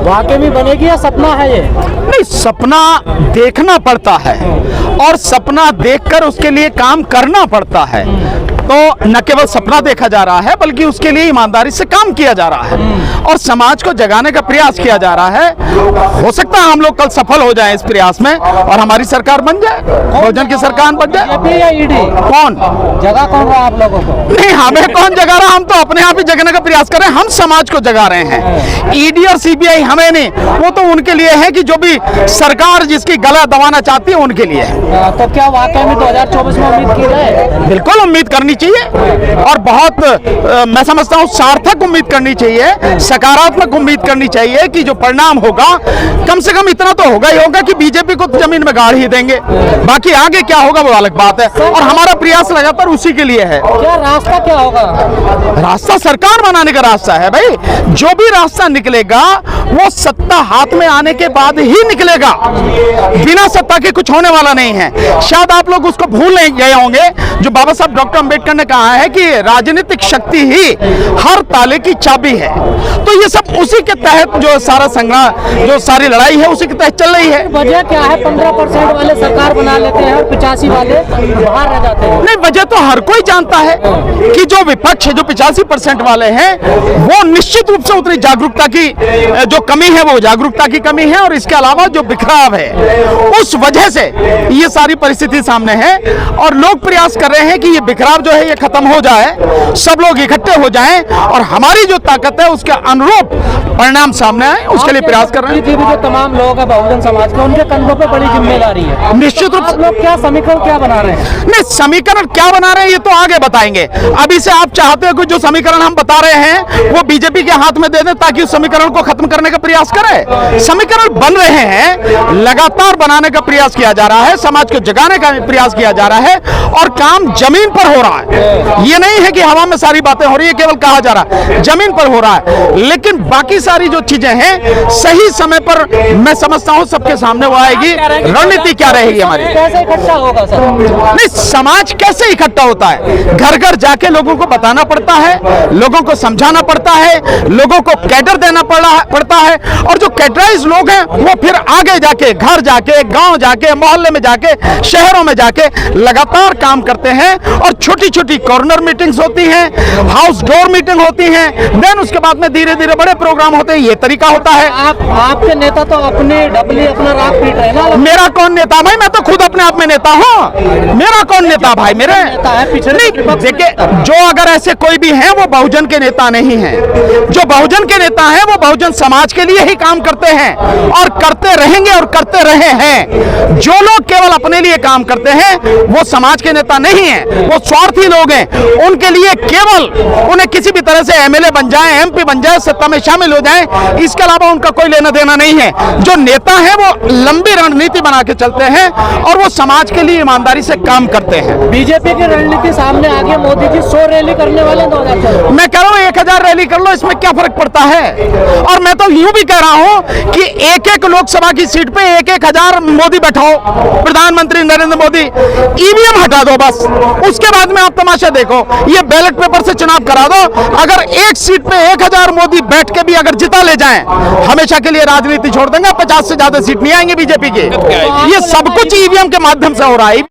वाकई में बनेगी या सपना है ये? नहीं, सपना देखना पड़ता है और सपना देखकर उसके लिए काम करना पड़ता है। तो न केवल सपना देखा जा रहा है बल्कि उसके लिए ईमानदारी से काम किया जा रहा है और समाज को जगाने का प्रयास किया जा रहा है। हो सकता है हम लोग कल सफल हो जाएं इस प्रयास में और हमारी सरकार बन जाए, बहुजन की सरकार बन जाए। या ईडी कौन जगह कौन रहा आप लोगों को? नहीं, हमें कौन जगा रहा, हम तो अपने आप ही जगने का प्रयास कर रहे हैं। हम समाज को जगा रहे हैं। ईडी और सीबीआई हमें नहीं, वो तो उनके लिए है कि जो भी सरकार जिसकी गला दबाना चाहती है उनके लिए है। तो क्या वाकई में 2024 में उम्मीद की जाए? बिल्कुल उम्मीद करनी चाहिए और बहुत मैं समझता हूँ सार्थक उम्मीद करनी चाहिए, सकारात्मक उम्मीद करनी चाहिए कि जो परिणाम होगा कम से कम इतना तो होगा ही होगा कि बीजेपी को तो जमीन में गाड़ ही देंगे। बाकी आगे क्या होगा वो अलग बात है और हमारा प्रयास लगातार उसी के लिए है। क्या रास्ता क्या होगा? रास्ता सरकार बनाने का रास्ता है भाई। जो भी रास्ता निकलेगा वो सत्ता हाथ में आने के बाद ही निकलेगा, बिना सत्ता के कुछ होने वाला नहीं है। शायद आप लोग उसको भूल नहीं गए होंगे जो बाबा साहब डॉक्टर अंबेडकर ने कहा है कि राजनीतिक शक्ति ही हर ताले की चाबी है। तो ये सब उसी के तहत जो सारा संग्राम, जो सारी लड़ाई है उसी के तहत चल रही है। वजह क्या है? 15% वाले सरकार बना लेते हैं और 85 वाले बाहर रह जाते हैं। नहीं, वजह तो हर कोई जानता है कि जो विपक्ष है, जो 85% वाले हैं, वो निश्चित रूप से उतनी जागरूकता की जो कमी है वो जागरूकता की कमी है और इसके अलावा जो बिखराव है उस वजह से ये सारी परिस्थिति सामने है और लोग प्रयास कर रहे हैं कि ये बिखराव जो है ये खत्म हो जाए, सब लोग इकट्ठे हो जाएं और हमारी जो ताकत है उसके अनुरूप परिणाम सामने आए, उसके लिए प्रयास कर रहे हैं। जो तमाम लोग हैं बहुजन समाज के, उनके कंधों पे बड़ी जिम्मेदारी है। निश्चित रूप से लोग क्या समीकरण क्या बना रहे हैं? नहीं, समीकरण क्या बना रहे हैं ये तो आगे बताएंगे। अभी से आप चाहते हो कि जो समीकरण हम बता रहे हैं वो बीजेपी के हाथ में दे दें ताकि उस समीकरण को खत्म करने का प्रयास करें। समीकरण बन रहे हैं, लगातार बनाने का प्रयास किया जा रहा है, समाज को जगाने का प्रयास किया जा रहा है और काम जमीन पर हो रहा है। ये नहीं है कि हवा में सारी बातें हो रही है, केवल कहा जा रहा है, जमीन पर हो रहा है। लेकिन बाकी सारी जो चीजें हैं सही समय पर मैं समझता हूं सबके सामने वो आएगी। रणनीति क्या रहेगी हमारी? कैसे इकट्ठा होगा सर? नहीं, समाज कैसे इकट्ठा होता है? घर घर जाके लोगों को बताना पड़ता है, लोगों को समझाना पड़ता है, लोगों को कैडर देना पड़ता है और जो कैडराइज लोग हैं वो फिर आगे जाके घर जाके गांव जाके मोहल्ले में जाके शहरों में जाके लगातार काम करते हैं और छोटी छोटी कॉर्नर मीटिंग्स होती हैं, हाउस डोर मीटिंग होती हैं, देन उसके बाद में धीरे धीरे बड़े प्रोग्राम होते हैं। ये तरीका होता है। आपके नेता तो अपने डबली अपना राग पीट रहे हैं ना। मेरा कौन नेता भाई? मैं तो खुद अपने आप में नेता हूँ। मेरा कौन नेता भाई? मेरे देखिए, जो अगर ऐसे कोई भी हैं वो बहुजन के नेता नहीं हैं। जो बहुजन के नेता हैं वो बहुजन समाज के लिए ही काम करते हैं और करते रहेंगे और करते रहे हैं। जो लोग केवल अपने लिए काम करते हैं वो समाज के नेता नहीं हैं, वो स्वार्थी लोग हैं। उनके लिए केवल उन्हें किसी भी तरह से एमएलए बन जाए, एमपी बन जाए, सत्ता में शामिल हो जाए, इसके अलावा उनका कोई लेना देना नहीं है। जो नेता है वो लंबी रणनीति बना के चलते हैं और वो समाज के लिए ईमानदारी से काम करते हैं। बीजेपी की रणनीति सामने आ गई, मोदी जी 100 रैली करने वाले 2024। मैं कह रहा हूँ 1000 रैली कर लो, इसमें क्या फर्क पड़ता है? और मैं तो यूं भी कह रहा हूं कि एक एक लोकसभा की सीट पे 1-1000 मोदी बैठाओ, प्रधानमंत्री नरेंद्र मोदी, ईवीएम हटा दो बस, उसके बाद में आप तमाशा देखो। ये बैलेट पेपर से चुनाव करा दो, अगर एक सीट पे 1000 मोदी बैठ के भी अगर जिता ले जाएं, हमेशा के लिए राजनीति छोड़ देंगे। 50 से ज्यादा सीट नहीं आएंगे बीजेपी के। ये सब कुछ ईवीएम के माध्यम से हो रहा है।